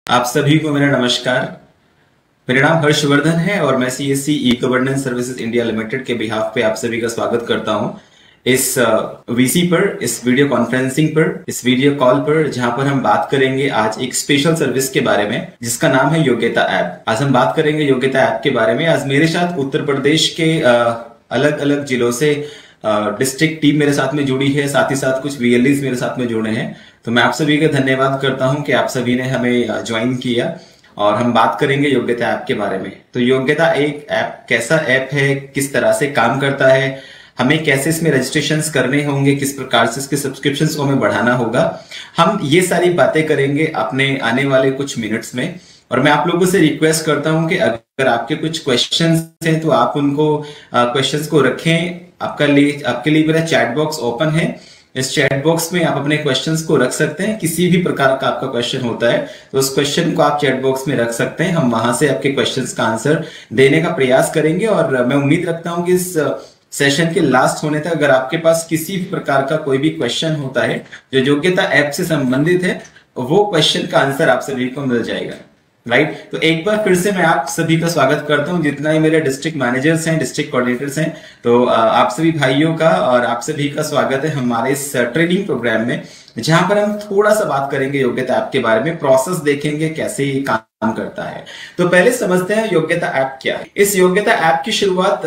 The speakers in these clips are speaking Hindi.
आप सभी को मेरा नमस्कार। मेरा नाम हर्षवर्धन है और मैं CSC e governance services India limited के बिहाफ पे आप सभी का स्वागत करता हूं इस वीसी पर, इस वीडियो कॉन्फ्रेंसिंग पर, इस वीडियो कॉल पर, जहां पर हम बात करेंगे आज एक स्पेशल सर्विस के बारे में जिसका नाम है योग्यता ऐप। आज हम बात करेंगे योग्यता ऐप के बारे में। आज मेरे साथ उत्तर प्रदेश के अलग अलग जिलों से डिस्ट्रिक्ट टीम मेरे साथ में जुड़ी है, साथ ही साथ कुछ वीएलईज मेरे साथ में जुड़े हैं। तो मैं आप सभी का धन्यवाद करता हूं कि आप सभी ने हमें ज्वाइन किया और हम बात करेंगे योग्यता ऐप के बारे में। तो योग्यता एक ऐप कैसा ऐप है, किस तरह से काम करता है, हमें कैसे इसमें रजिस्ट्रेशंस करने होंगे, किस प्रकार से इसके सब्सक्रिप्शंस को हमें बढ़ाना होगा, हम ये सारी बातें करेंगे अपने आने वाले कुछ मिनट्स में। और मैं आप लोगों से रिक्वेस्ट करता हूं कि अगर आपके कुछ क्वेश्चंस हैं तो आप उनको क्वेश्चंस को रखें। आपके लिए मेरा चैट बॉक्स ओपन है। इस चैट बॉक्स में आप अपने क्वेश्चंस को रख सकते हैं। किसी भी प्रकार का आपका क्वेश्चन होता है तो उस क्वेश्चन को आप चैट बॉक्स में रख सकते हैं। हम वहां से आपके क्वेश्चंस का आंसर देने का प्रयास करेंगे और मैं उम्मीद रखता हूं कि इस सेशन के लास्ट होने तक अगर आपके पास किसी भी प्रकार का कोई भी क्वेश्चन होता है जो योग्यता ऐप से संबंधित है, वो क्वेश्चन का आंसर आप सभी को मिल जाएगा। राइट तो एक बार फिर से मैं आप सभी का स्वागत करता हूं, जितना ही मेरे डिस्ट्रिक्ट मैनेजर्स हैं, डिस्ट्रिक्ट कोऑर्डिनेटर्स हैं। तो आप सभी भाइयों का और आप सभी का स्वागत है हमारे इस ट्रेनिंग प्रोग्राम में, जहां पर हम थोड़ा सा बात करेंगे योग्यता ऐप के बारे में, प्रोसेस देखेंगे कैसे ये काम करता है। तो पहले समझते हैं योग्यता ऐप क्या है। इस योग्यता ऐप की शुरुआत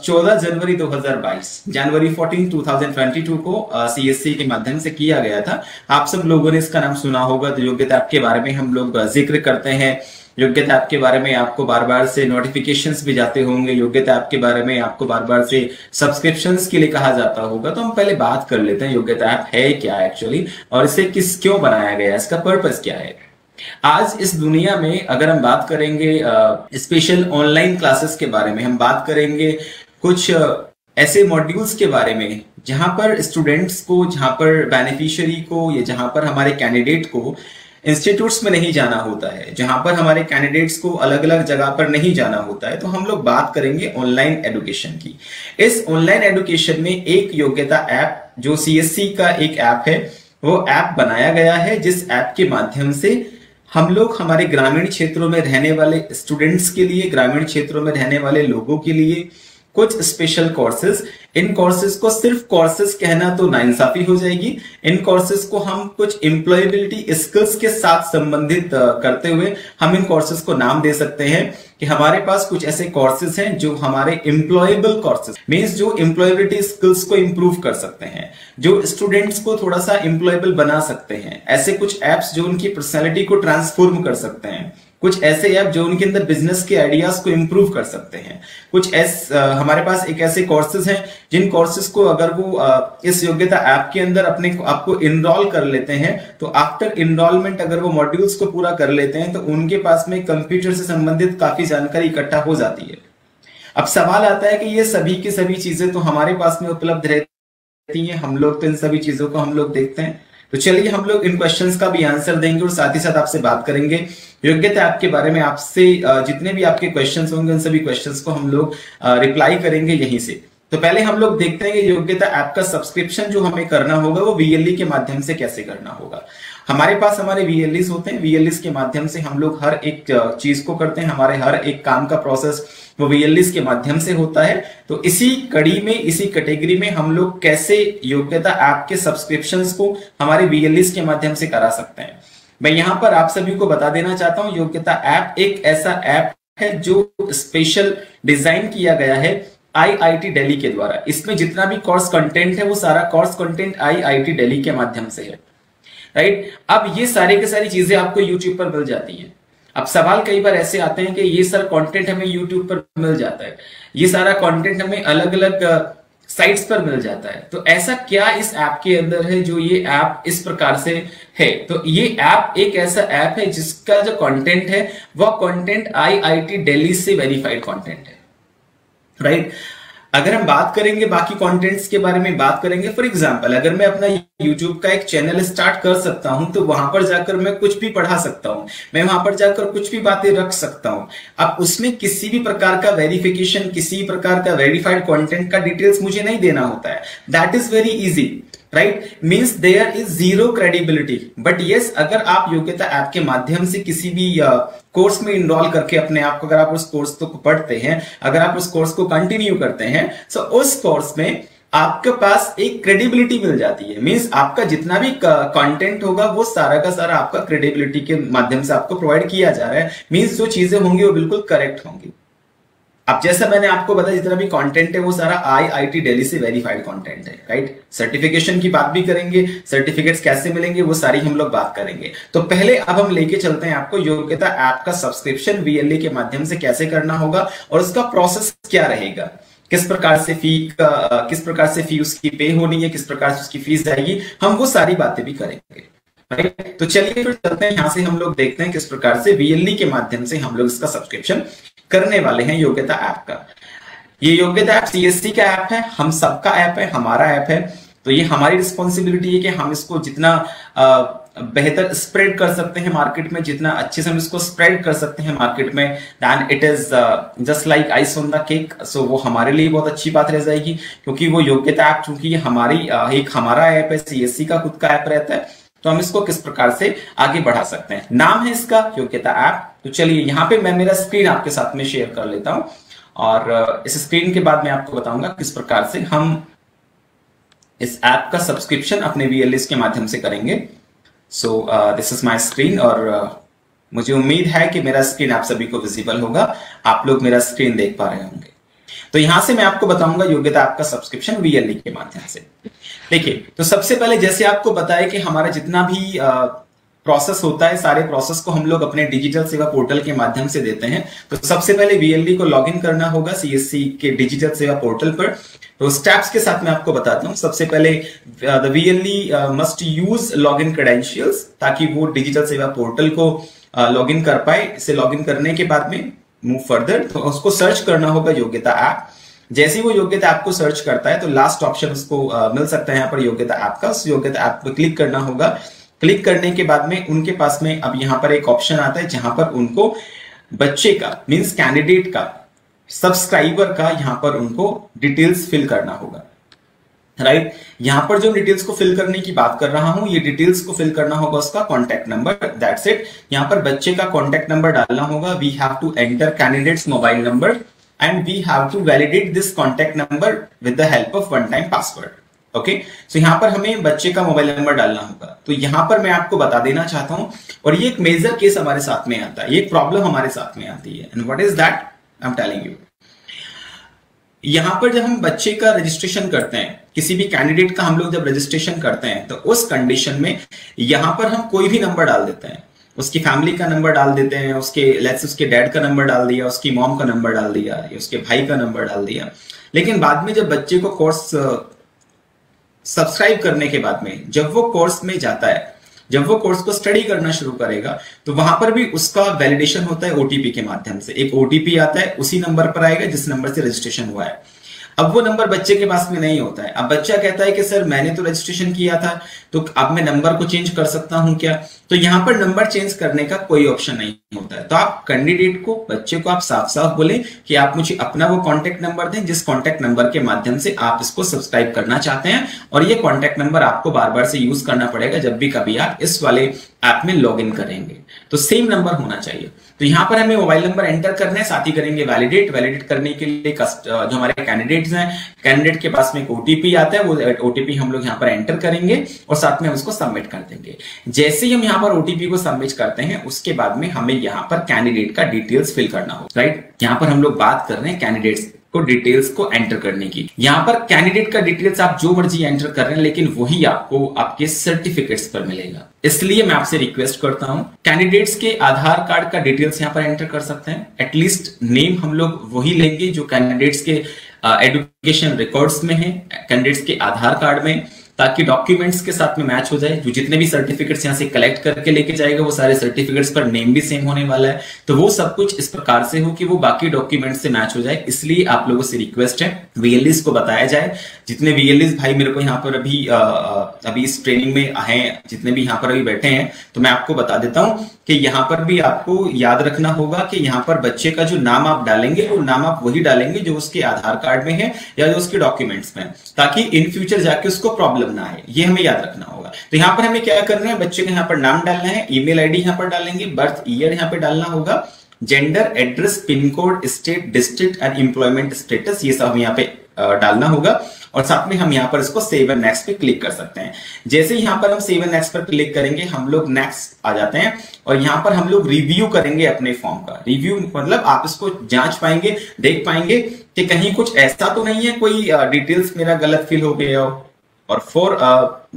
14 जनवरी 2022 जनवरी 14 2022 को सीएससी के माध्यम से किया गया था। आप सब लोगों ने इसका नाम सुना होगा। तो योग्यता ऐप के बारे में हम लोग जिक्र करते हैं। योग्यता ऐप के बारे में आपको बार बार से नोटिफिकेशंस भी जाते होंगे। योग्यता ऐप के बारे में आपको बार बार से सब्सक्रिप्शंस के लिए कहा जाता होगा। तो हम पहले बात कर लेते हैं योग्यता ऐप है क्या एक्चुअली, और इसे क्यों बनाया गया है, इसका पर्पस क्या है। आज इस दुनिया में अगर हम बात करेंगे स्पेशल ऑनलाइन क्लासेस के बारे में, हम बात करेंगे कुछ ऐसे मॉड्यूल्स के बारे में जहां पर स्टूडेंट्स को, जहां पर बेनिफिशियरी को, या जहां पर हमारे कैंडिडेट को इंस्टीट्यूट्स में नहीं जाना होता है, जहां पर हमारे कैंडिडेट्स को अलग अलग जगह पर नहीं जाना होता है, तो हम लोग बात करेंगे ऑनलाइन एजुकेशन की। इस ऑनलाइन एजुकेशन में एक योग्यता ऐप जो सीएससी का एक ऐप है, वो ऐप बनाया गया है, जिस ऐप के माध्यम से हम लोग हमारे ग्रामीण क्षेत्रों में रहने वाले स्टूडेंट्स के लिए, ग्रामीण क्षेत्रों में रहने वाले लोगों के लिए कुछ स्पेशल कोर्सेज, इन कोर्सेज को सिर्फ कोर्सेज कहना तो नाइंसाफी हो जाएगी। इन कोर्सेज को हम कुछ एम्प्लॉयबिलिटी स्किल्स के साथ संबंधित करते हुए हम इन कोर्सेज को नाम दे सकते हैं कि हमारे पास कुछ ऐसे कोर्सेज हैं जो हमारे एम्प्लॉयबल कोर्सेज मींस जो एम्प्लॉयबिलिटी स्किल्स को इंप्रूव कर सकते हैं, जो स्टूडेंट्स को थोड़ा सा एम्प्लॉयबल बना सकते हैं। ऐसे कुछ एप्स जो उनकी पर्सनैलिटी को ट्रांसफॉर्म कर सकते हैं, कुछ ऐसे ऐप जो उनके अंदर बिजनेस के आइडियाज को इंप्रूव कर सकते हैं। कुछ हमारे पास एक ऐसे कोर्सेज हैं जिन कोर्सेज को अगर वो इस योग्यता ऐप के अंदर आपको इनरोल कर लेते हैं, तो आफ्टर इनरोलमेंट अगर वो मॉड्यूल्स को पूरा कर लेते हैं तो उनके पास में कंप्यूटर से संबंधित काफी जानकारी इकट्ठा हो जाती है। अब सवाल आता है कि ये सभी की सभी चीजें तो हमारे पास में उपलब्ध रहती हैं, हम लोग तो इन सभी चीजों को हम लोग देखते हैं। तो चलिए हम लोग इन क्वेश्चंस का भी आंसर देंगे और साथ ही साथ आपसे बात करेंगे योग्यता ऐप के बारे में। आपसे जितने भी आपके क्वेश्चंस होंगे उन सभी क्वेश्चंस को हम लोग रिप्लाई करेंगे यहीं से। तो पहले हम लोग देखते हैं कि योग्यता ऐप का सब्सक्रिप्शन जो हमें करना होगा वो वीएलई के माध्यम से कैसे करना होगा। हमारे पास हमारे वीएलईज होते हैं, वीएलईज के माध्यम से हम लोग हर एक चीज को करते हैं। हमारे हर एक काम का प्रोसेस वो वीएलईज के माध्यम से होता है। तो इसी कड़ी में, इसी कैटेगरी में हम लोग कैसे योग्यता ऐप के सब्सक्रिप्शंस को हमारे वीएलईज के माध्यम से करा सकते हैं। मैं यहां पर आप सभी को बता देना चाहता हूं, योग्यता ऐप एक ऐसा ऐप है जो स्पेशल डिजाइन किया गया है आईआईटी दिल्ली के द्वारा। इसमें जितना भी कोर्स कंटेंट है वो सारा कोर्स कंटेंट आईआईटी दिल्ली के माध्यम से है। राइट अब ये सारे के सारी चीजें आपको यूट्यूब पर मिल जाती हैं। अब सवाल कई बार ऐसे आते हैं कि ये सर कंटेंट हमें यूट्यूब पर मिल जाता है, ये सारा कंटेंट हमें अलग अलग साइट्स पर मिल जाता है, तो ऐसा क्या इस ऐप के अंदर है जो ये ऐप इस प्रकार से है। तो ये ऐप एक ऐसा ऐप है जिसका जो कंटेंट है वह कंटेंट आईआईटी दिल्ली से वेरीफाइड कंटेंट है। राइट अगर हम बात करेंगे बाकी कंटेंट्स के बारे में बात करेंगे, फॉर एग्जांपल अगर मैं अपना YouTube का एक चैनल स्टार्ट कर सकता हूं तो वहां पर जाकर मैं कुछ भी पढ़ा सकता हूं, मैं वहां पर जाकर कुछ भी बातें रख सकता हूं। अब उसमें किसी भी प्रकार का वेरिफिकेशन, किसी प्रकार का वेरीफाइड कंटेंट का डिटेल्स मुझे नहीं देना होता है। That is very easy. Right, means there is zero credibility. But yes, अगर आप योग्यता ऐप के माध्यम से किसी भी कोर्स में इनरोल करके अपने आप को, अगर आप उस कोर्स को पढ़ते हैं, अगर आप उस कोर्स को कंटिन्यू करते हैं, तो उस कोर्स में आपके पास एक क्रेडिबिलिटी मिल जाती है। मींस आपका जितना भी कंटेंट होगा वो सारा का सारा आपका क्रेडिबिलिटी के माध्यम से आपको प्रोवाइड किया जा रहा है। मींस जो चीजें होंगी वो बिल्कुल करेक्ट होंगी। अब जैसा मैंने आपको बताया, जितना भी कंटेंट है वो सारा IIT दिल्ली से वेरीफाइड कंटेंट है, राइट। सर्टिफिकेशन की बात भी करेंगे, सर्टिफिकेट्स कैसे मिलेंगे वो सारी हम लोग बात करेंगे। तो पहले अब हम लेके चलते हैं आपको योग्यता ऐप का सब्सक्रिप्शन VLE के माध्यम से कैसे करना होगा और उसका प्रोसेस क्या रहेगा, किस प्रकार से फी उसकी पे होनी है, किस प्रकार से उसकी फीस जाएगी, हम वो सारी बातें भी करेंगे, राइट। तो चलिए फिर चलते हैं, यहां से हम लोग देखते हैं किस प्रकार से VLE के माध्यम से हम लोग इसका सब्सक्रिप्शन करने वाले हैं योग्यता ऐप का। ये योग्यता ऐप CSC का ऐप है, हम सबका ऐप है, हमारा ऐप है। तो ये हमारी रिस्पॉन्सिबिलिटी है कि हम इसको जितना बेहतर स्प्रेड कर सकते हैं मार्केट में, जितना अच्छे से हम इसको स्प्रेड कर सकते हैं मार्केट में, then it is just like ice on the cake. So वो हमारे लिए बहुत अच्छी बात रह जाएगी, क्योंकि वो योग्यता ऐप चूंकि हमारी एक हमारा ऐप है, CSC का खुद का ऐप रहता है, तो हम इसको किस प्रकार से आगे बढ़ा सकते हैं। नाम है इसका योग्यता ऐप। तो चलिए यहाँ पे मैं मेरा स्क्रीन आपके साथ में शेयर कर लेता हूं और इस स्क्रीन के बाद मैं आपको बताऊंगा किस प्रकार से हम इस ऐप का सब्सक्रिप्शन अपने VLE के माध्यम से करेंगे। सो दिस इज माय स्क्रीन और मुझे उम्मीद है कि मेरा स्क्रीन आप सभी को विजिबल होगा, आप लोग मेरा स्क्रीन देख पा रहे होंगे। तो यहां से मैं आपको बताऊंगा योग्यता ऐप का सब्सक्रिप्शन VLE के माध्यम से। देखिए, तो सबसे पहले जैसे आपको बताया कि हमारा जितना भी प्रोसेस होता है, सारे प्रोसेस को हम लोग अपने डिजिटल सेवा पोर्टल के माध्यम से देते हैं। तो सबसे पहले VLE को लॉगिन करना होगा CSC के डिजिटल सेवा पोर्टल पर। तो स्टेप्स के साथ मैं आपको बताता हूं। सबसे पहले the VLE must use login credentials, ताकि वो डिजिटल सेवा पोर्टल को लॉगिन कर पाए। इसे लॉगिन करने के बाद में मूव फर्दर, तो उसको सर्च करना होगा योग्यता ऐप। जैसे ही वो योग्यता ऐप को सर्च करता है तो लास्ट ऑप्शन उसको मिल सकता है यहाँ पर योग्यता ऐप का। उस योग्यता ऐप पर क्लिक करना होगा। क्लिक करने के बाद में उनके पास में अब यहाँ पर एक ऑप्शन आता है जहां पर उनको बच्चे का, मींस कैंडिडेट का, सब्सक्राइबर का यहाँ पर उनको डिटेल्स फिल करना होगा, राइट। यहां पर जो डिटेल्स को फिल करने की बात कर रहा हूं, ये डिटेल्स को फिल करना होगा उसका कॉन्टैक्ट नंबर, दैट्स इट। यहां पर बच्चे का कॉन्टैक्ट नंबर डालना होगा। We have to enter candidates mobile number and we have to validate this contact number with the help of one time password. Okay, so यहां पर हमें बच्चे का मोबाइल नंबर डालना होगा। तो यहां पर मैं आपको बता देना चाहता हूं, और ये एक मेजर केस हमारे साथ में आता है, ये एक प्रॉब्लम हमारे साथ में आती है। And what is that, I am telling you. यहां पर जब हम बच्चे का रजिस्ट्रेशन करते हैं, किसी भी कैंडिडेट का हम लोग जब रजिस्ट्रेशन करते हैं, तो उस कंडीशन में यहां पर हम कोई भी नंबर डाल देते हैं। उसकी फैमिली का नंबर डाल देते हैं, उसके डैड का नंबर डाल दिया, उसकी मॉम का नंबर डाल दिया, या उसके भाई का नंबर डाल दिया। लेकिन बाद में जब बच्चे को कोर्स सब्सक्राइब करने के बाद में, जब वो कोर्स में जाता है, जब वो कोर्स को स्टडी करना शुरू करेगा, तो वहां पर भी उसका वैलिडेशन होता है OTP के माध्यम से। एक OTP आता है, उसी नंबर पर आएगा जिस नंबर से रजिस्ट्रेशन हुआ है। अब वो नंबर बच्चे के पास में नहीं होता है। अब बच्चा कहता है कि सर मैंने तो रजिस्ट्रेशन किया था, तो अब मैं नंबर को चेंज कर सकता हूं क्या? तो यहां पर नंबर चेंज करने का कोई ऑप्शन नहीं होता है। तो आप कैंडिडेट को, बच्चे को आप साफ साफ बोलें कि आप मुझे अपना वो कॉन्टैक्ट नंबर दें जिस कॉन्टैक्ट नंबर के माध्यम से आप इसको सब्सक्राइब करना चाहते हैं, और ये कॉन्टैक्ट नंबर आपको बार बार से यूज करना पड़ेगा जब भी कभी आप इस वाले ऐप में लॉग इन करेंगे। तो सेम नंबर होना चाहिए। तो यहां पर हमें मोबाइल नंबर एंटर करना है, साथ ही करेंगे वैलिडेट करने के लिए जो हमारे कैंडिडेट्स हैं, कैंडिडेट के पास में एक OTP आता है, वो OTP हम लोग यहाँ पर एंटर करेंगे और साथ में हम उसको सबमिट कर देंगे। जैसे ही हम यहाँ पर OTP को सबमिट करते हैं, उसके बाद में हमें यहाँ पर कैंडिडेट का डिटेल्स फिल करना होगा, राइट। यहाँ पर हम लोग बात कर रहे हैं कैंडिडेट्स को डिटेल्स को एंटर करने की। यहां पर कैंडिडेट का डिटेल्स आप जो मर्जी एंटर कर रहे हैं, लेकिन वही आपको आपके सर्टिफिकेट्स पर मिलेगा। इसलिए मैं आपसे रिक्वेस्ट करता हूं, कैंडिडेट्स के आधार कार्ड का डिटेल्स यहां पर एंटर कर सकते हैं। एटलीस्ट नेम हम लोग वही लेंगे जो कैंडिडेट्स के एजुकेशन रिकॉर्ड्स में है, कैंडिडेट्स के आधार कार्ड में, ताकि डॉक्यूमेंट्स के साथ में मैच हो जाए। जो जितने भी सर्टिफिकेट्स यहां से कलेक्ट करके लेके जाएगा, वो सारे सर्टिफिकेट्स पर नेम भी सेम होने वाला है। तो वो सब कुछ इस प्रकार से हो कि वो बाकी डॉक्यूमेंट्स से मैच हो जाए। इसलिए आप लोगों से रिक्वेस्ट है, VLEs को बताया जाए। जितने VLEs भाई मेरे को यहाँ पर अभी इस ट्रेनिंग में हैं, जितने भी यहाँ पर अभी बैठे हैं, तो मैं आपको बता देता हूँ कि यहाँ पर भी आपको याद रखना होगा कि यहाँ पर बच्चे का जो नाम आप डालेंगे, वो नाम आप वही डालेंगे जो उसके आधार कार्ड में है या जो उसके डॉक्यूमेंट्स में, ताकि इन फ्यूचर जाके उसको प्रॉब्लम लगना है, ये हमें याद रखना होगा। तो यहाँ पर हमें क्या करना है, बच्चे का यहाँ पर नाम डालना है, ईमेल आईडी यहाँ पर डालेंगे, बर्थ ईयर यहाँ पे डालना होगा, gender, address, pin code, state, district and employment status, ये सब यहाँ पे डालना होगा। और साथ में हम यहाँ पर इसको सेव एंड नेक्स्ट पे क्लिक कर सकते हैं। जैसे यहाँ पर हम सेव एंड नेक्स्ट पर क्लिक करेंगे, हम लोग नेक्स्ट आ जाते हैं और यहाँ पर हम लोग रिव्यू करेंगे अपने फॉर्म का। रिव्यू मतलब आप इसको जांच पाएंगे, देख पाएंगे कि कहीं कुछ ऐसा तो नहीं है, कोई डिटेल्स मेरा गलत फिल हो गया हो। और फॉर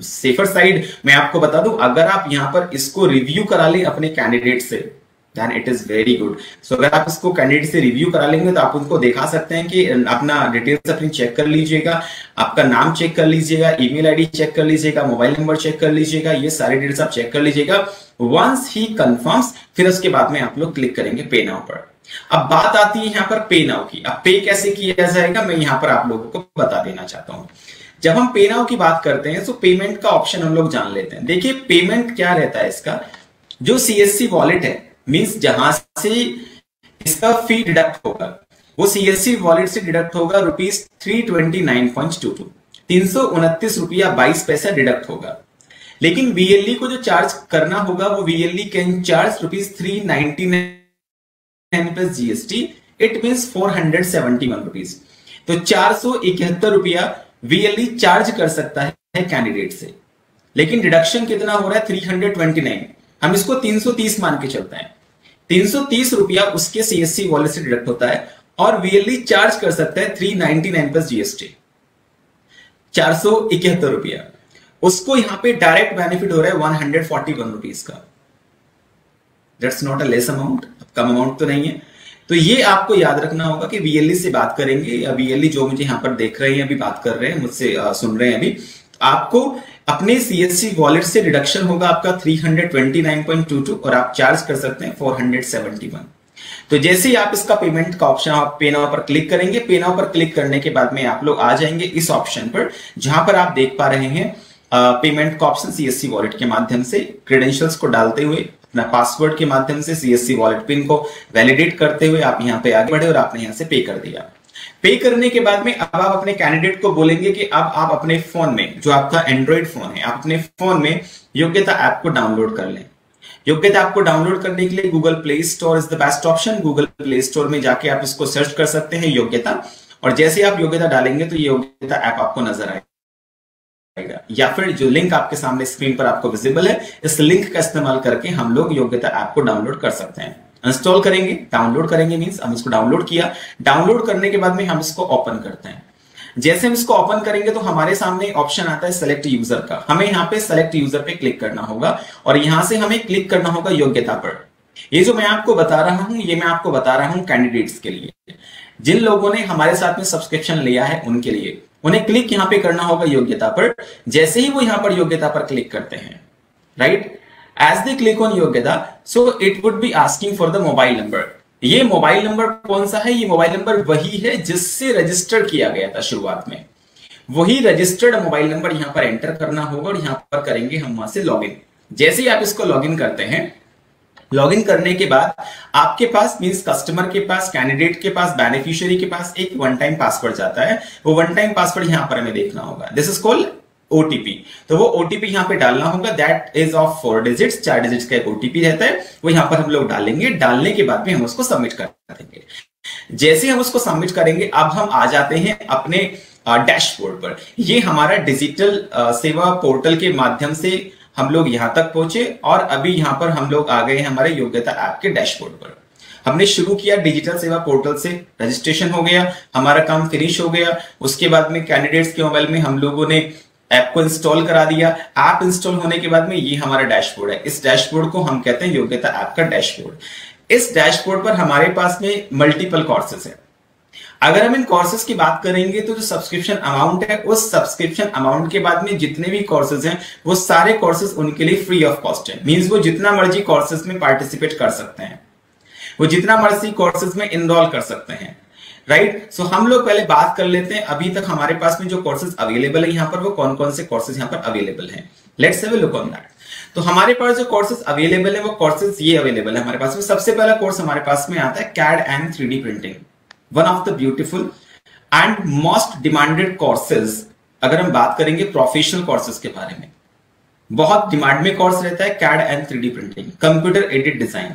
सेफर साइड मैं आपको बता दूं, अगर आप यहाँ पर इसको रिव्यू करा लें अपने कैंडिडेट से, then it is very good. So अगर आप इसको कैंडिडेट से रिव्यू करा लेंगे तो आप उनको दिखा सकते हैं कि अपना डिटेल्स अपनी चेक कर लीजिएगा, आपका नाम चेक कर लीजिएगा, ईमेल आईडी चेक कर लीजिएगा, मोबाइल नंबर चेक कर लीजिएगा, ये सारे डिटेल्स आप चेक कर लीजिएगा। वंस ही कंफर्म्स, फिर उसके बाद में आप लोग क्लिक करेंगे पे नाउ पर। अब बात आती है यहाँ पर पे नाउ की। अब पे कैसे किया जाएगा मैं यहाँ पर आप लोगों को बता देना चाहता हूँ। जब हम पे नाउ की बात करते हैं तो पेमेंट का ऑप्शन हम लोग जान लेते हैं। देखिए पेमेंट क्या रहता है इसका, जो सीएससी वॉलेट है, मींस जहां से इसका फी डिडक्ट होगा वो सीएससी वॉलेट से डिडक्ट होगा ₹329.22, 329.22 डिडक्ट होगा। लेकिन वीएलई को जो चार्ज करना होगा वो VLE can charge ₹399 plus GST, it means ₹471। तो 471 रुपया वीएलई चार्ज कर सकता है कैंडिडेट से, लेकिन डिडक्शन कितना हो रहा है 329। हम इसको 330 मान के चलते हैं। 330 रुपया उसके सीएससी वॉलेट से डिडक्ट होता है और वीएलई चार्ज कर सकता है 399 प्लस जीएसटी, 471 रुपया। उसको यहां पे डायरेक्ट बेनिफिट हो रहा है 141 रुपीज का। That's not a less amount, come amount तो नहीं है। तो ये आपको याद रखना होगा कि वीएलई से बात करेंगे या वीएलई जो मुझे यहां पर देख रहे हैं, अभी बात कर रहे हैं, मुझसे सुन रहे हैं अभी, आपको अपने सीएससी वॉलेट से डिडक्शन होगा आपका 329.22 और आप चार्ज कर सकते हैं 471। तो जैसे ही आप इसका पेमेंट का ऑप्शन आप पे नाउ पर क्लिक करेंगे, पे नाउ पर क्लिक करने के बाद में आप लोग आ जाएंगे इस ऑप्शन पर, जहां पर आप देख पा रहे हैं पेमेंट का ऑप्शन सीएससी वॉलेट के माध्यम से क्रेडेंशियल्स को डालते हुए, अपना पासवर्ड के माध्यम से सीएससी वॉलेट पिन को वैलिडेट करते हुए आप यहां पे आगे बढ़े और आपने यहां से पे कर दिया। पे करने के बाद में अब आप अपने कैंडिडेट को बोलेंगे कि अब आप अपने फोन में, जो आपका एंड्रॉइड फोन है, आप अपने फोन में योग्यता ऐप को डाउनलोड कर लें। योग्यता ऐप को डाउनलोड करने के लिए Google play store is the best option. Google play store में जाके आप इसको सर्च कर सकते हैं योग्यता, और जैसे आप योग्यता डालेंगे तो ये योग्यता ऐप आपको नजर आएगा, या फिर जो लिंक आपके सामने स्क्रीन पर आपको विजिबल है, इस लिंक का इस्तेमाल करके हम लोग योग्यता ऐप को डाउनलोड कर सकते हैं। इंस्टॉल करेंगे, डाउनलोड करेंगे मींस हम इसको डाउनलोड किया। डाउनलोड करने के बाद में हम इसको ओपन करते हैं। जैसे हम इसको ओपन करेंगे तो हमारे सामने ऑप्शन आता है सेलेक्ट यूजर का। हमें यहाँ पे सेलेक्ट यूजर पे क्लिक करना होगा और यहां से हमें क्लिक करना होगा योग्यता पर। ये जो मैं आपको बता रहा हूं, ये मैं आपको बता रहा हूं कैंडिडेट्स के लिए, जिन लोगों ने हमारे साथ में सब्सक्रिप्शन लिया है उनके लिए। उन्हें क्लिक यहां पे करना होगा योग्यता पर। जैसे ही वो यहां पर योग्यता पर क्लिक करते हैं, right, as they click on योग्यता, so it would be asking for the mobile number. ये मोबाइल नंबर कौन सा है? ये मोबाइल नंबर वही है जिससे रजिस्टर किया गया था शुरुआत में। वही रजिस्टर्ड मोबाइल नंबर यहां पर एंटर करना होगा और यहां पर करेंगे हम वहां से लॉगिन। जैसे ही आप इसको लॉगिन करते हैं, लॉगिन करने के बाद आपके पास मींस कस्टमर के पास, कैंडिडेट के पास, बेनिफिशियरी के पास एक वन टाइम पासवर्ड जाता है। वो वन टाइम पासवर्ड यहां पर हमें देखना होगा। This is called OTP. तो वो ओटीपी यहां पे डालना होगा, that is of 4 digits, 4 digits का एक ओटीपी रहता है, वो यहां पर हम लोग डालेंगे। डालने के बाद में हम उसको सबमिट कर देंगे। जैसे हम उसको सबमिट करेंगे, अब हम आ जाते हैं अपने डैशबोर्ड पर। ये हमारा डिजिटल सेवा पोर्टल के माध्यम से हम लोग यहां तक पहुंचे और अभी यहां पर हम लोग आ गए हैं हमारे योग्यता ऐप के डैशबोर्ड पर। हमने शुरू किया डिजिटल सेवा पोर्टल से, रजिस्ट्रेशन हो गया, हमारा काम फिनिश हो गया। उसके बाद में कैंडिडेट्स के मोबाइल में हम लोगों ने ऐप को इंस्टॉल करा दिया। ऐप इंस्टॉल होने के बाद में ये हमारा डैशबोर्ड है। इस डैशबोर्ड को हम कहते हैं योग्यता ऐप का डैशबोर्ड। इस डैशबोर्ड पर हमारे पास में मल्टीपल कोर्सेज है। अगर हम इन कोर्सेज की बात करेंगे तो जो सब्सक्रिप्शन अमाउंट है, उस सब्सक्रिप्शन अमाउंट के बाद में जितने भी कोर्सेज हैं वो सारे कोर्सेज उनके लिए फ्री ऑफ कॉस्ट है। मींस वो जितना मर्जी कोर्सेज में पार्टिसिपेट कर सकते हैं, वो जितना मर्जी कोर्सेज में इनरोल कर सकते हैं, राइट। सो हम लोग पहले बात कर लेते हैं अभी तक हमारे पास में जो कोर्सेज अवेलेबल है यहाँ पर, वो कौन कौन से कोर्सेज यहाँ पर अवेलेबल हैं। Let's have a look on that. तो हमारे पास जो कोर्सेज अवेलेबल है वो कोर्सेज ये अवेलेबल है हमारे पास में। सबसे पहला कोर्स हमारे पास में आता है CAD and 3D printing, one of the beautiful and most demanded courses अगर हम बात करेंगे प्रोफेशनल कोर्सेज के बारे में, बहुत डिमांड में कोर्स रहता है CAD and 3D printing, computer aided design,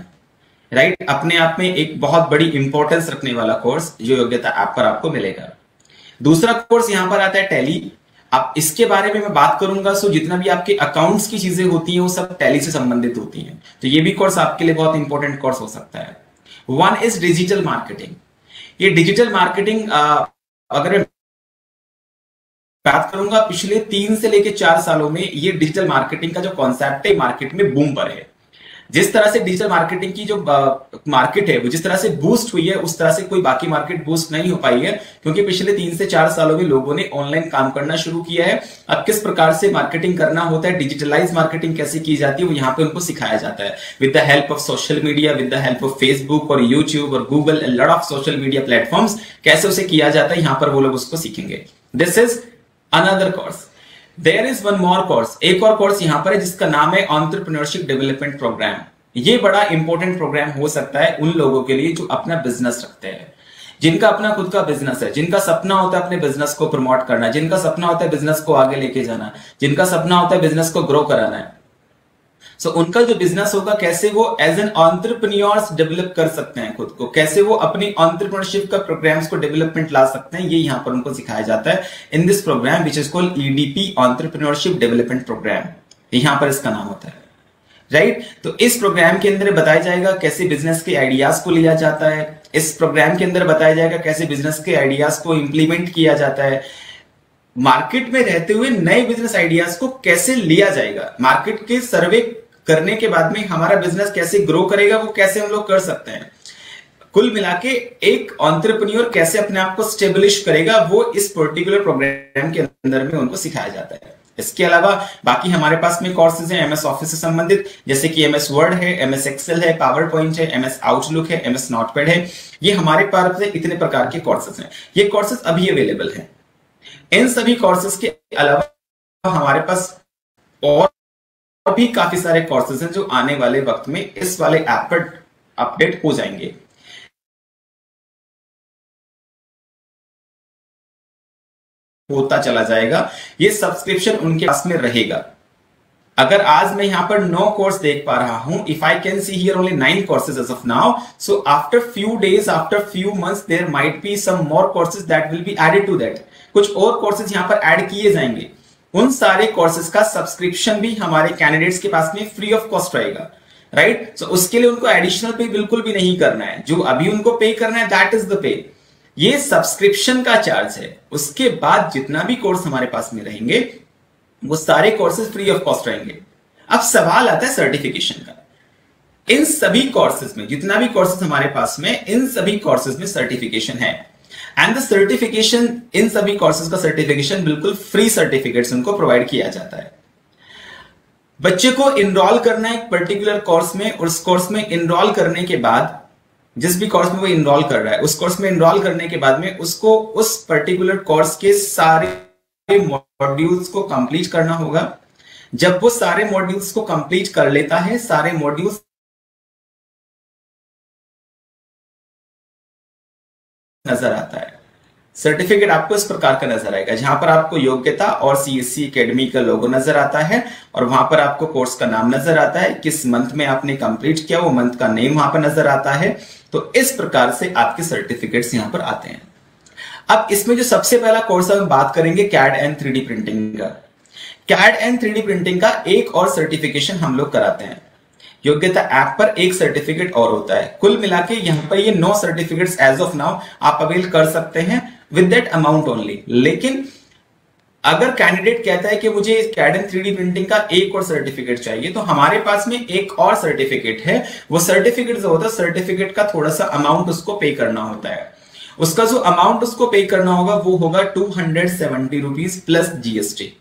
right. अपने आप में एक बहुत बड़ी इंपॉर्टेंस रखने वाला कोर्स जो योग्यता ऐप पर आपको मिलेगा। दूसरा कोर्स यहां पर आता है टैली। अब इसके बारे में मैं बात करूंगा, सो जितना भी आपके अकाउंट्स की चीजें होती हैं वो सब टैली से संबंधित होती हैं, तो ये भी कोर्स आपके लिए बहुत इंपॉर्टेंट कोर्स हो सकता है। One is digital marketing. ये डिजिटल मार्केटिंग अगर मैं बात करूंगा पिछले 3 से लेकर 4 सालों में ये डिजिटल मार्केटिंग का जो कॉन्सेप्ट है मार्केट में बूम पर है। जिस तरह से डिजिटल मार्केटिंग की जो मार्केट है वो जिस तरह से बूस्ट हुई है उस तरह से कोई बाकी मार्केट बूस्ट नहीं हो पाई है, क्योंकि पिछले 3 से 4 सालों में लोगों ने ऑनलाइन काम करना शुरू किया है। अब किस प्रकार से मार्केटिंग करना होता है, डिजिटलाइज मार्केटिंग कैसे की जाती है, वो यहाँ पे उनको सिखाया जाता है with the help of social media, with the help of Facebook और यूट्यूब और Google, lot of social media platforms, कैसे उसे किया जाता है यहाँ पर वो लोग उसको सीखेंगे। This is another course. There is one more course, एक और कोर्स यहां पर है जिसका नाम है एंटरप्रेन्योरशिप डेवलपमेंट प्रोग्राम। ये बड़ा इंपॉर्टेंट प्रोग्राम हो सकता है उन लोगों के लिए जो अपना बिजनेस रखते हैं, जिनका अपना खुद का बिजनेस है, जिनका सपना होता है अपने बिजनेस को प्रमोट करना, जिनका सपना होता है बिजनेस को आगे लेके जाना, जिनका सपना होता है बिजनेस को ग्रो कराना है। सो उनका जो बिजनेस होगा कैसे वो एज एन एंटरप्रेन्योर्स डेवलप कर सकते हैं खुद को, कैसे वो अपनी एंटरप्रेन्योरशिप का प्रोग्राम्स को डेवलपमेंट ला सकते हैं, ये यहां पर उनको सिखाया जाता है in this program which is called EDP entrepreneurship development program, यहां पर इसका नाम होता है, राइट। तो इस प्रोग्राम के अंदर बताया जाएगा कैसे बिजनेस के आइडियाज को लिया जाता है, इस प्रोग्राम के अंदर बताया जाएगा कैसे बिजनेस के आइडियाज को इंप्लीमेंट किया जाता है, मार्केट में रहते हुए नए बिजनेस आइडियाज को कैसे लिया जाएगा, मार्केट के सर्वे करने के बाद में हमारा बिजनेस कैसे ग्रो करेगा वो कैसे हम लोग कर सकते हैं, कुल मिला के एक एंटरप्रेन्योर कैसे अपने आप को स्टेब्लिश करेगा, वो इस पर्टिकुलर प्रोग्राम के अंदर में उनको सिखाया जाता है। इसके अलावा बाकी हमारे पास में कोर्सेज हैं एमएस ऑफिस से संबंधित, जैसे कि एमएस वर्ड है, एमएस एक्सेल है, पावर पॉइंट है, एमएस आउटलुक है, एमएस नोटपैड है। ये हमारे पास इतने प्रकार के कोर्सेज हैं, ये कोर्सेज अभी अवेलेबल हैं। इन सभी कोर्सेज के अलावा हमारे पास और भी काफी सारे कोर्सेज हैं जो आने वाले वक्त में इस वाले ऐप पर अपडेट हो जाएंगे। होता चला जाएगा, ये सब्सक्रिप्शन उनके पास में रहेगा। अगर आज मैं यहां पर 9 कोर्स देख पा रहा हूं, if I can see here only 9 courses as of now, so after few days, after few months, there might be some more courses that will be added to that. कुछ और कोर्सेज यहां पर ऐड किए जाएंगे। उन सारे कोर्सेज का सब्सक्रिप्शन भी हमारे कैंडिडेट्स के पास में फ्री ऑफ कॉस्ट रहेगा, राइट। सो उसके लिए उनको एडिशनल पे बिल्कुल भी नहीं करना है, जो अभी उनको पे करना है दैट इज द पे, ये सब्सक्रिप्शन का चार्ज है। उसके बाद जितना भी कोर्स हमारे पास में रहेंगे वो सारे कोर्सेज फ्री ऑफ कॉस्ट रहेंगे। अब सवाल आता है सर्टिफिकेशन का। इन सभी कोर्सेज में, जितना भी कोर्सेज हमारे पास में, इन सभी कोर्सेज में सर्टिफिकेशन है, एंड द सर्टिफिकेशन, इन सभी कोर्सेज का सर्टिफिकेशन बिल्कुल फ्री सर्टिफिकेट्स उनको प्रोवाइड किया जाता है। बच्चे को इनरोल करना है एक पर्टिकुलर कोर्स में, और उस कोर्स में इनरोल करने के बाद, जिस भी कोर्स में वो इनरोल कर रहा है, उस कोर्स में इनरोल करने के बाद में उसको उस पर्टिकुलर कोर्स के सारे मॉड्यूल्स को कंप्लीट करना होगा। जब वो सारे मॉड्यूल्स को कंप्लीट कर लेता है, सारे मॉड्यूल्स नजर आता है, सर्टिफिकेट आपको इस प्रकार का नजर आएगा, जहां पर आपको योग्यता और सीएससी एकेडमी का लोगो नजर आता है, और वहां पर आपको कोर्स का नाम नजर आता है, किस मंथ में आपने कंप्लीट किया वो मंथ का नेम वहां पर नजर आता है। तो इस प्रकार से आपके सर्टिफिकेट्स यहां पर आते हैं। अब इसमें जो सबसे पहला कोर्स हम बात करेंगे कैड एंड 3D प्रिंटिंग का। कैड एंड 3D प्रिंटिंग का एक और सर्टिफिकेशन हम लोग कराते हैं। योग्यता ऐप पर एक सर्टिफिकेट और होता है। कुल मिला के यहां पर ये 9 सर्टिफिकेट्स एज ऑफ नाउ आप अवेल कर सकते हैं विद दैट अमाउंट ओनली। लेकिन अगर कैंडिडेट कहता है कि मुझे कैड एंड 3D प्रिंटिंग का एक और सर्टिफिकेट चाहिए, तो हमारे पास में एक और सर्टिफिकेट है। वो सर्टिफिकेट जो होता है, सर्टिफिकेट का थोड़ा सा अमाउंट उसको पे करना होता है। उसका जो अमाउंट उसको पे करना होगा वो होगा 270 रुपीज प्लस जीएसटी।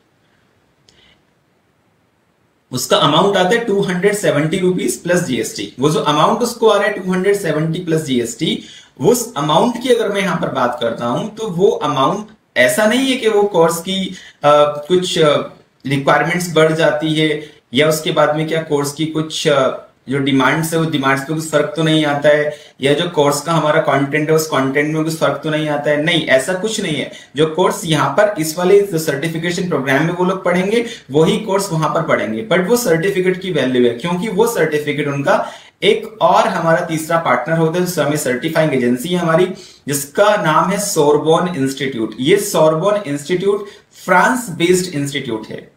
उसका अमाउंट आता है 270 रुपीज प्लस जीएसटी। वो जो अमाउंट उसको आ रहा है 270 प्लस जीएसटी, उस अमाउंट की अगर मैं यहां पर बात करता हूं तो वो अमाउंट ऐसा नहीं है कि वो कोर्स की कुछ रिक्वायरमेंट्स बढ़ जाती है, या उसके बाद में क्या कोर्स की कुछ जो डिमांड्स है, उस डिमांड्स पे कुछ फर्क तो नहीं आता है, या जो कोर्स का हमारा कंटेंट है उस कंटेंट में कुछ फर्क तो नहीं आता है? नहीं, ऐसा कुछ नहीं है। जो कोर्स यहाँ पर इस वाले सर्टिफिकेशन प्रोग्राम में वो लोग पढ़ेंगे, वही कोर्स वहां पर पढ़ेंगे, बट वो सर्टिफिकेट की वैल्यू है, क्योंकि वो सर्टिफिकेट उनका एक और हमारा तीसरा पार्टनर होता है, जिसमें सर्टिफाइंग एजेंसी है हमारी, जिसका नाम है सोरबोन इंस्टीट्यूट। ये Sorbonne institute France based institute है।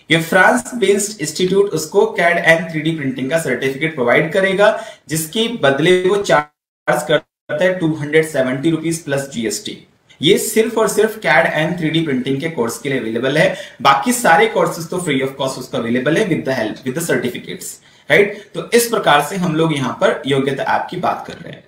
ये फ्रांस बेस्ड इंस्टीट्यूट उसको कैड एंड 3D प्रिंटिंग का सर्टिफिकेट प्रोवाइड करेगा, जिसके बदले वो चार्ज करता है 270 रुपीज प्लस GST। ये सिर्फ और सिर्फ कैड एंड 3D प्रिंटिंग के कोर्स के लिए अवेलेबल है। बाकी सारे कोर्सेज तो फ्री ऑफ कॉस्ट उसका अवेलेबल है with the help, with the certificates, right. तो इस प्रकार से हम लोग यहां पर योग्यता ऐप की बात कर रहे हैं।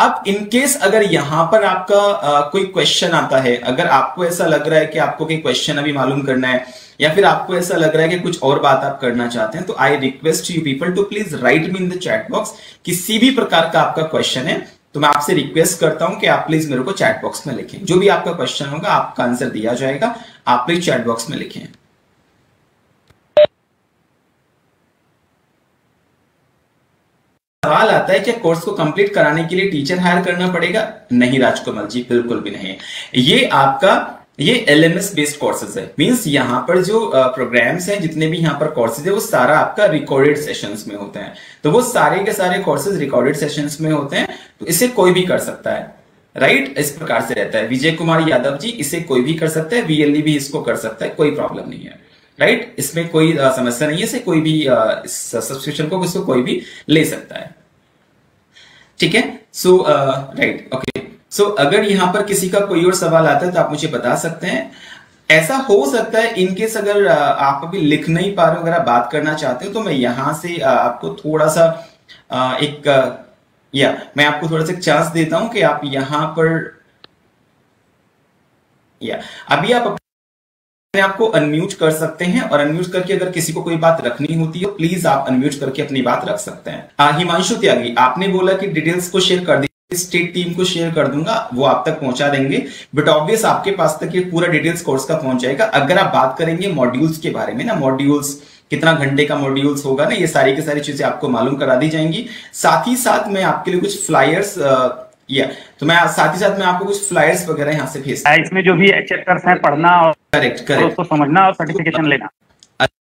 अब इनकेस अगर यहां पर आपका कोई क्वेश्चन आता है, अगर आपको ऐसा लग रहा है कि आपको कोई क्वेश्चन अभी मालूम करना है, या फिर आपको ऐसा लग रहा है कि कुछ और बात आप करना चाहते हैं, तो I request you people to please write me in the chat box. किसी भी प्रकार का आपका क्वेश्चन है तो मैं आपसे रिक्वेस्ट करता हूं कि आप प्लीज मेरे को चैट बॉक्स में लिखें। जो भी आपका क्वेश्चन होगा आपका आंसर दिया जाएगा, आप प्लीज चैट बॉक्स में लिखें। सवाल आता है कि कोर्स को कंप्लीट कराने के लिए टीचर हायर करना पड़ेगा? नहीं राजकमल जी, बिल्कुल भी नहीं। ये LMS बेस्ड कोर्सेज है, मींस यहाँ पर जो प्रोग्राम्स हैं, जितने भी यहाँ पर कोर्सेज है, वो सारा आपका रिकॉर्डेड सेशंस में होते हैं। तो वो सारे के सारे कोर्सेज रिकॉर्डेड सेशंस में होते हैं, तो इसे कोई भी कर सकता है, राइट। इस प्रकार से रहता है। विजय कुमार यादव जी, इसे कोई भी कर सकता है, VLE भी इसको कर सकता है, कोई प्रॉब्लम नहीं है, राइट। इसमें कोई समस्या नहीं है, इसे कोई भी सब्सक्रिप्शन को इसको कोई भी ले सकता है, ठीक है। सो राइट, ओके। सो अगर यहां पर किसी का कोई और सवाल आता है तो आप मुझे बता सकते हैं। ऐसा हो सकता है इनकेस अगर आप अभी लिख नहीं पा रहे हो, अगर आप बात करना चाहते हो, तो मैं यहां से आपको थोड़ा सा मैं आपको थोड़ा सा चांस देता हूं कि आप यहां पर अभी आप अपने आप को अनम्यूट कर सकते हैं, और अनम्यूट करके अगर किसी को कोई बात रखनी होती है, प्लीज आप अनम्यूट करके अपनी बात रख सकते हैं। हिमांशु त्यागी, आपने बोला कि डिटेल्स को शेयर कर दी, स्टेट टीम को शेयर कर दूंगा, वो आप तक पहुंचा देंगे, बट ऑब्वियस आपके पास तक ये पूरा डिटेल्स कोर्स का पहुंच जाएगा। अगर आप बात करेंगे मॉड्यूल्स के बारे में ना, मॉड्यूल्स कितना घंटे का मॉड्यूल्स होगा ना, ये सारी की सारी चीजें आपको मालूम करा दी जाएंगी। साथ ही साथ मैं आपके लिए कुछ फ्लायर्स तो मैं साथ ही साथ मैं आपको कुछ फ्लायर्स वगैरह यहाँ से भेजता हूं। इसमें जो भी चैप्टर्स हैं पढ़ना और करेक्ट उसको समझना और सर्टिफिकेशन लेना,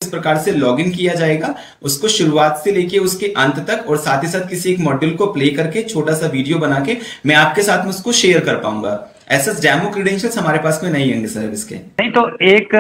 इस प्रकार से लॉगिन किया जाएगा, उसको शुरुआत से लेके उसके अंत तक, और साथ ही साथ किसी एक मॉड्यूल को प्ले करके छोटा सा वीडियो बना के मैं आपके साथ में उसको शेयर कर पाऊंगा। ऐसा डेमो क्रेडेंशियल्स हमारे पास में नहीं होंगे सर इसके। नहीं तो एक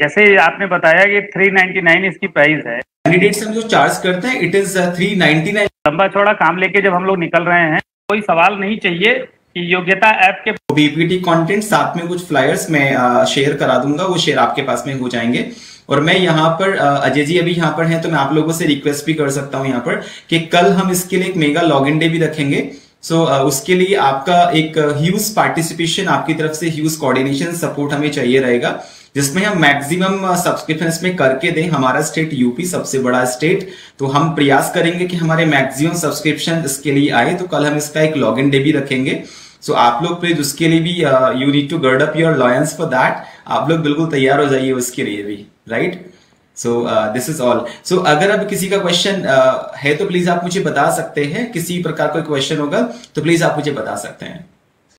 जैसे आपने बताया कि 399 इसकी प्राइस है, कैंडिडेट से हम जो चार्ज करते हैं इट इज 399। लंबा चौड़ा काम लेके जब हम लोग निकल रहे हैं, कोई सवाल नहीं चाहिए कि योग्यता ऐप के PPT कंटेंट साथ में कुछ फ्लायर्स मैं शेयर करा दूंगा, वो शेयर आपके पास में हो जाएंगे। और मैं यहाँ पर अजय जी अभी यहाँ पर हैं, तो मैं आप लोगों से रिक्वेस्ट भी कर सकता हूँ यहाँ पर कि कल हम इसके लिए एक मेगा लॉगिन डे भी रखेंगे। सो उसके लिए आपका एक ह्यूज पार्टिसिपेशन, आपकी तरफ से ह्यूज कोऑर्डिनेशन सपोर्ट हमें चाहिए रहेगा, जिसमें हम मैक्सिमम सब्सक्रिप्शन इसमें करके दें। हमारा स्टेट यूपी सबसे बड़ा स्टेट, तो हम प्रयास करेंगे कि हमारे मैक्सिमम सब्सक्रिप्शन इसके लिए आए। तो कल हम इसका एक लॉगिन डे भी रखेंगे। सो आप लोग प्लीज उसके लिए भी you need to gird up your loins for that. आप लोग बिल्कुल तैयार हो जाइए उसके लिए भी, right. So this is all. So अगर अब किसी का क्वेश्चन है तो प्लीज आप मुझे बता सकते हैं, किसी प्रकार का क्वेश्चन होगा तो प्लीज आप मुझे बता सकते हैं।